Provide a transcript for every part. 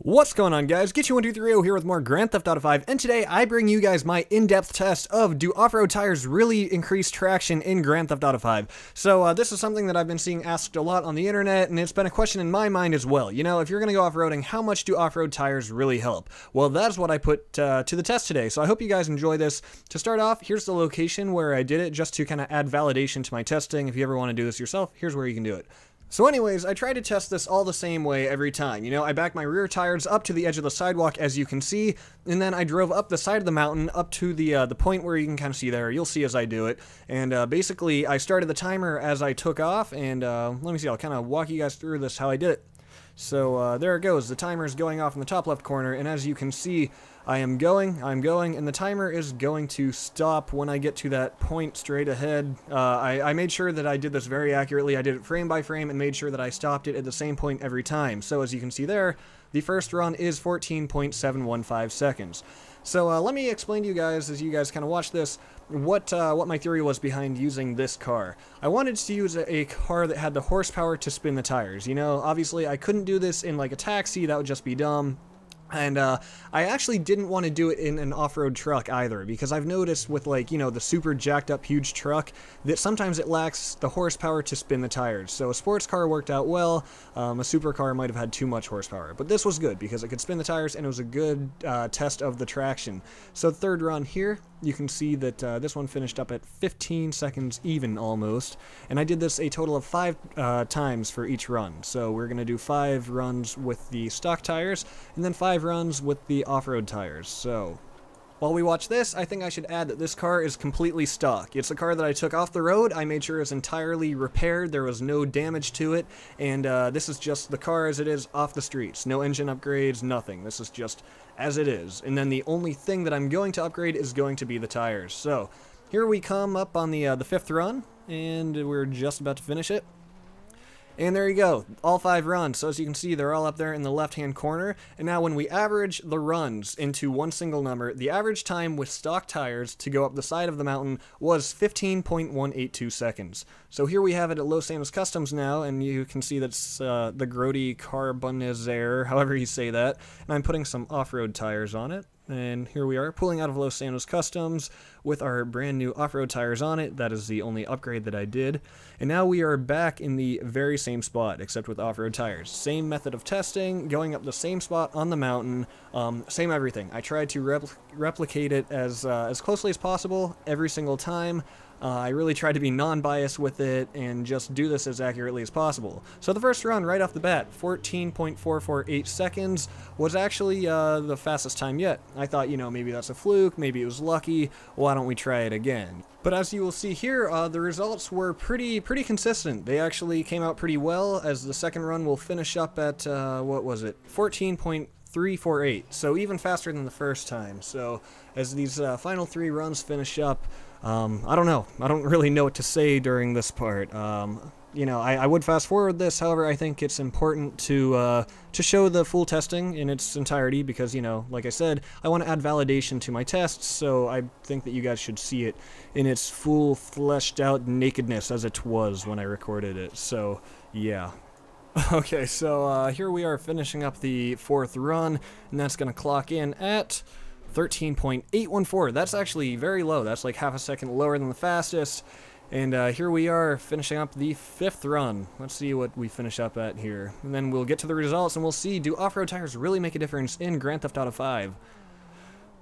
What's going on, guys? Get123 here with more Grand Theft Auto 5, and today I bring you guys my in-depth test of do off-road tires really increase traction in Grand Theft Auto 5. So this is something that I've been seeing asked a lot on the internet, and it's been a question in my mind as well. You know, if you're going to go off-roading, how much do off-road tires really help? Well, that's what I put to the test today, so I hope you guys enjoy this. To start off, here's the location where I did it, just to kind of add validation to my testing. If you ever want to do this yourself, here's where you can do it. So anyways, I try to test this all the same way every time. You know, I back my rear tires up to the edge of the sidewalk, as you can see, and then I drove up the side of the mountain up to the point where you can kind of see there. You'll see as I do it. And basically, I started the timer as I took off, and let me see, I'll kind of walk you guys through this, how I did it. So there it goes. The timer is going off in the top left corner, and as you can see, I'm going, and the timer is going to stop when I get to that point straight ahead. I made sure that I did this very accurately. I did it frame by frame and made sure that I stopped it at the same point every time. So as you can see there, the first run is 14.715 seconds. So let me explain to you guys, as you guys kind of watch this, what my theory was behind using this car. I wanted to use a car that had the horsepower to spin the tires. You know, obviously I couldn't do this in like a taxi, that would just be dumb. And I actually didn't want to do it in an off-road truck either, because I've noticed with, like, you know, the super jacked up huge truck that sometimes it lacks the horsepower to spin the tires. So a sports car worked out well, a supercar might have had too much horsepower, but this was good because it could spin the tires and it was a good test of the traction. So third run here, you can see that this one finished up at 15 seconds even almost, and I did this a total of 5 times for each run. So we're going to do 5 runs with the stock tires and then 5 runs with the off-road tires. So while we watch this, I think I should add that this car is completely stock. It's a car that I took off the road. I made sure it was entirely repaired. There was no damage to it, and this is just the car as it is off the streets. No engine upgrades, nothing. This is just as it is. And then the only thing that I'm going to upgrade is going to be the tires. So here we come up on the 5th run, and we're just about to finish it. And there you go, all 5 runs. So as you can see, they're all up there in the left-hand corner. And now when we average the runs into one single number, the average time with stock tires to go up the side of the mountain was 15.182 seconds. So here we have it at Los Santos Customs now, and you can see that's the Grody Carbonizer, however you say that. And I'm putting some off-road tires on it. And here we are, pulling out of Los Santos Customs with our brand new off-road tires on it. That is the only upgrade that I did. And now we are back in the very same spot, except with off-road tires. Same method of testing, going up the same spot on the mountain, same everything. I tried to replicate it as closely as possible every single time. I really tried to be non-biased with it and just do this as accurately as possible. So the first run, right off the bat, 14.448 seconds, was actually the fastest time yet. I thought, you know, maybe that's a fluke, maybe it was lucky, why don't we try it again? But as you will see here, the results were pretty consistent. They actually came out pretty well, as the second run will finish up at, what was it, 14.348, so even faster than the first time. So as these final 3 runs finish up, I don't know. I don't really know what to say during this part. You know, I would fast forward this, however, I think it's important to show the full testing in its entirety because, you know, like I said, I want to add validation to my tests, so I think that you guys should see it in its full, fleshed out nakedness as it was when I recorded it, so, yeah. Okay, so here we are finishing up the 4th run, and that's going to clock in at 13.814. That's actually very low. That's like half a second lower than the fastest. And here we are finishing up the 5th run. Let's see what we finish up at here. And then we'll get to the results and we'll see, do off-road tires really make a difference in Grand Theft Auto 5?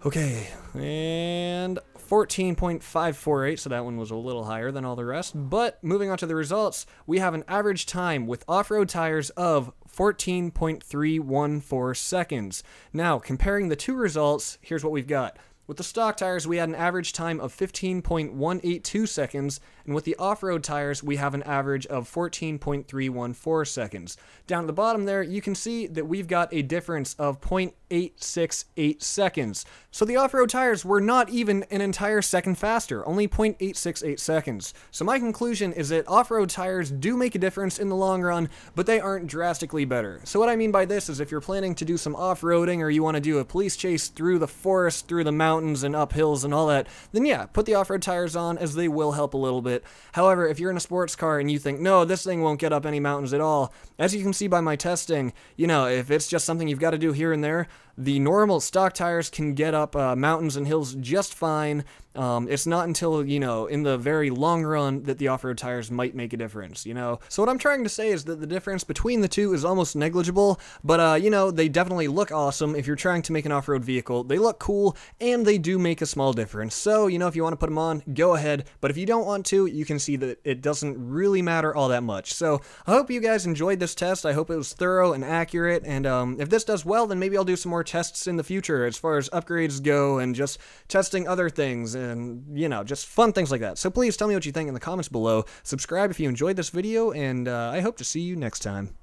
Okay, and 14.548, so that one was a little higher than all the rest. But moving on to the results, we have an average time with off-road tires of 14.314 seconds. Now, comparing the 2 results, here's what we've got. With the stock tires, we had an average time of 15.182 seconds, and with the off-road tires, we have an average of 14.314 seconds. Down at the bottom there, you can see that we've got a difference of 0.868 seconds. So the off-road tires were not even an entire second faster, only 0.868 seconds. So my conclusion is that off-road tires do make a difference in the long run, but they aren't drastically better. So what I mean by this is if you're planning to do some off-roading or you want to do a police chase through the forest, through the mountains, mountains and up hills and all that, then yeah, put the off-road tires on, as they will help a little bit. However, if you're in a sports car and you think, no, this thing won't get up any mountains at all, as you can see by my testing, you know, if it's just something you've got to do here and there, the normal stock tires can get up mountains and hills just fine. It's not until, you know, in the very long run that the off-road tires might make a difference, you know? So what I'm trying to say is that the difference between the two is almost negligible, but, you know, they definitely look awesome if you're trying to make an off-road vehicle. They look cool, and they do make a small difference. So, you know, if you want to put them on, go ahead. But if you don't want to, you can see that it doesn't really matter all that much. So I hope you guys enjoyed this test. I hope it was thorough and accurate, and if this does well, then maybe I'll do some more tests in the future as far as upgrades go and just testing other things and, you know, just fun things like that. So please tell me what you think in the comments below. Subscribe if you enjoyed this video, and I hope to see you next time.